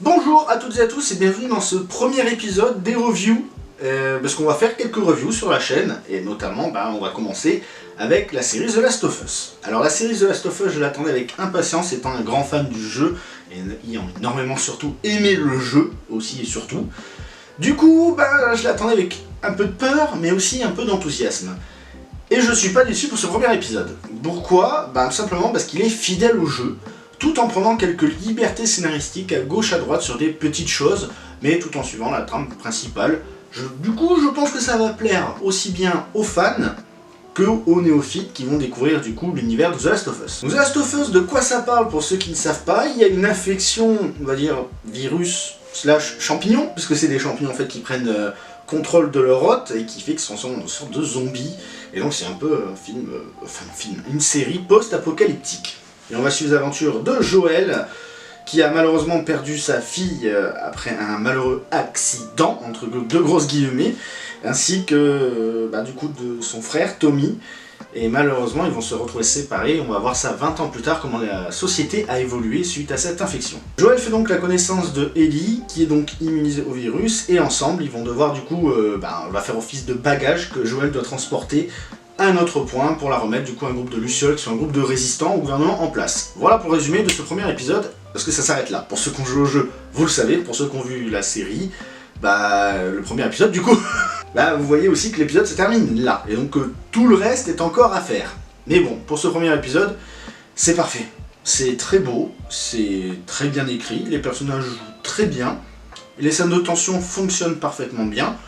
Bonjour à toutes et à tous et bienvenue dans ce premier épisode des reviews, parce qu'on va faire quelques reviews sur la chaîne, et notamment on va commencer avec la série The Last of Us. Alors la série The Last of Us, je l'attendais avec impatience étant un grand fan du jeu, et ayant énormément surtout aimé le jeu, aussi et surtout. Du coup, je l'attendais avec un peu de peur, mais aussi un peu d'enthousiasme. Et je suis pas déçu pour ce premier épisode. Pourquoi ? Simplement parce qu'il est fidèle au jeu, tout en prenant quelques libertés scénaristiques à gauche à droite sur des petites choses, mais tout en suivant la trame principale. Du coup, je pense que ça va plaire aussi bien aux fans que aux néophytes qui vont découvrir du coup l'univers de The Last of Us. Donc, The Last of Us, de quoi ça parle pour ceux qui ne savent pas ? Il y a une infection, on va dire virus / champignon, puisque c'est des champignons en fait qui prennent contrôle de leur hôte et qui fait que ce sont une sorte de zombies. Et donc c'est un peu une série post-apocalyptique. Et on va suivre les aventures de Joel, qui a malheureusement perdu sa fille après un malheureux accident, entre deux grosses guillemets, ainsi que du coup de son frère Tommy. Et malheureusement, ils vont se retrouver séparés. On va voir ça 20 ans plus tard, comment la société a évolué suite à cette infection. Joel fait donc la connaissance de Ellie, qui est donc immunisée au virus, et ensemble, ils vont devoir du coup, on va faire office de bagage que Joel doit transporter à un autre point pour la remettre, du coup un groupe de Lucioles qui sont un groupe de résistants au gouvernement en place. Voilà pour le résumé de ce premier épisode, parce que ça s'arrête là. Pour ceux qui ont joué au jeu, vous le savez, pour ceux qui ont vu la série, le premier épisode du coup, vous voyez aussi que l'épisode se termine là, et donc tout le reste est encore à faire. Mais bon, pour ce premier épisode, c'est parfait. C'est très beau, c'est très bien écrit, les personnages jouent très bien, les scènes de tension fonctionnent parfaitement bien.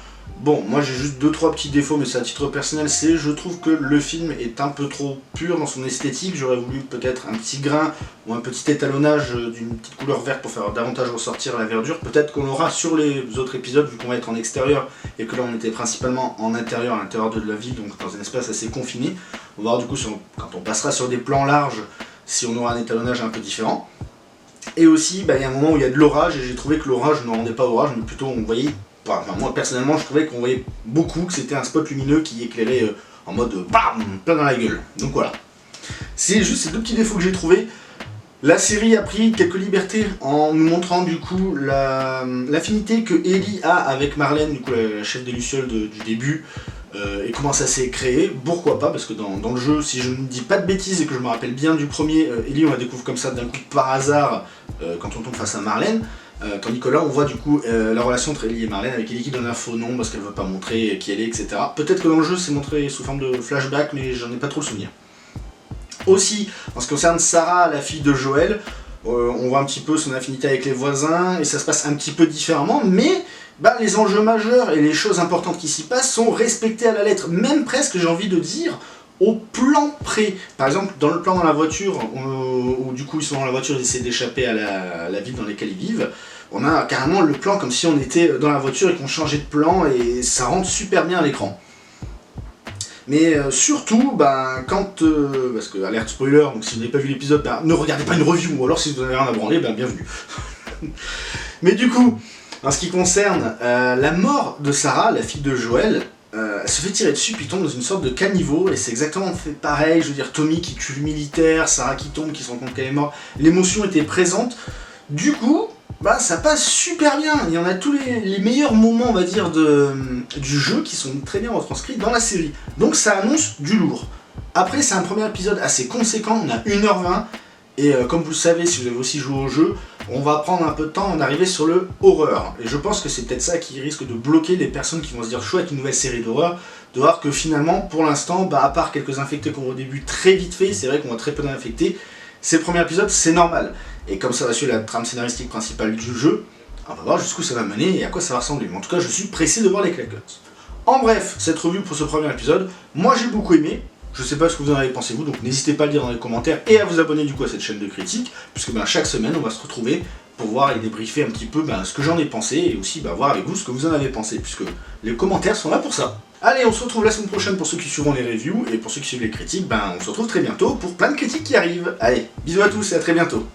Bon, moi j'ai juste 2-3 petits défauts, mais c'est à titre personnel, je trouve que le film est un peu trop pur dans son esthétique. J'aurais voulu peut-être un petit grain ou un petit étalonnage d'une petite couleur verte pour faire davantage ressortir la verdure. Peut-être qu'on l'aura sur les autres épisodes, vu qu'on va être en extérieur, et que là on était principalement en intérieur, à l'intérieur de la ville, donc dans un espace assez confiné. On va voir du coup, quand on passera sur des plans larges, si on aura un étalonnage un peu différent. Et aussi, il y a un moment où il y a de l'orage, et j'ai trouvé que l'orage ne rendait pas orage, mais plutôt on voyait... moi personnellement je trouvais qu'on voyait beaucoup, que c'était un spot lumineux qui éclairait en mode BAM plein dans la gueule. Donc voilà. C'est juste ces deux petits défauts que j'ai trouvés. La série a pris quelques libertés en nous montrant du coup l'affinité que Ellie a avec Marlène, du coup la chef des Lucioles du début, et comment ça s'est créé. Pourquoi pas, parce que dans le jeu, si je ne dis pas de bêtises et que je me rappelle bien du premier, Ellie on la découvre comme ça d'un coup par hasard quand on tombe face à Marlène. Tandis que là on voit du coup la relation entre Ellie et Marlène, avec Ellie qui donne un faux nom parce qu'elle veut pas montrer qui elle est, etc. Peut-être que dans le jeu c'est montré sous forme de flashback, mais j'en ai pas trop le souvenir. Aussi, en ce qui concerne Sarah, la fille de Joel, on voit un petit peu son affinité avec les voisins, et ça se passe un petit peu différemment, mais les enjeux majeurs et les choses importantes qui s'y passent sont respectés à la lettre, même presque j'ai envie de dire, au plan près. Par exemple, dans le plan dans la voiture, où du coup ils sont dans la voiture, ils essaient d'échapper à la ville dans laquelle ils vivent, on a carrément le plan comme si on était dans la voiture et qu'on changeait de plan, et ça rentre super bien à l'écran. Mais surtout, parce que, alerte spoiler, donc si vous n'avez pas vu l'épisode, ne regardez pas une review, ou alors si vous n'avez rien à branler, bienvenue. Mais du coup, en ce qui concerne la mort de Sarah, la fille de Joel, elle se fait tirer dessus puis tombe dans une sorte de caniveau, et c'est exactement fait pareil. Je veux dire, Tommy qui tue le militaire, Sarah qui tombe, qui se rend compte qu'elle est morte, l'émotion était présente. Du coup, ça passe super bien. Il y en a tous les meilleurs moments, on va dire, du jeu qui sont très bien retranscrits dans la série. Donc ça annonce du lourd. Après, c'est un premier épisode assez conséquent, on a 1h20, et comme vous le savez, si vous avez aussi joué au jeu, on va prendre un peu de temps avant d'arriver sur le horreur. Et je pense que c'est peut-être ça qui risque de bloquer les personnes qui vont se dire chouette, une nouvelle série d'horreur, de voir que finalement, pour l'instant, à part quelques infectés qu'on voit au début très vite fait, c'est vrai qu'on voit très peu d'infectés, ces premiers épisodes, c'est normal. Et comme ça va suivre la trame scénaristique principale du jeu, on va voir jusqu'où ça va mener et à quoi ça va ressembler. Mais en tout cas, je suis pressé de voir les claquettes. En bref, cette revue pour ce premier épisode, moi j'ai beaucoup aimé. Je sais pas ce que vous en avez pensé vous, donc n'hésitez pas à le dire dans les commentaires et à vous abonner du coup à cette chaîne de critique, puisque chaque semaine on va se retrouver pour voir et débriefer un petit peu ce que j'en ai pensé, et aussi voir avec vous ce que vous en avez pensé, puisque les commentaires sont là pour ça. Allez, on se retrouve la semaine prochaine pour ceux qui suivront les reviews, et pour ceux qui suivent les critiques, on se retrouve très bientôt pour plein de critiques qui arrivent. Allez, bisous à tous et à très bientôt.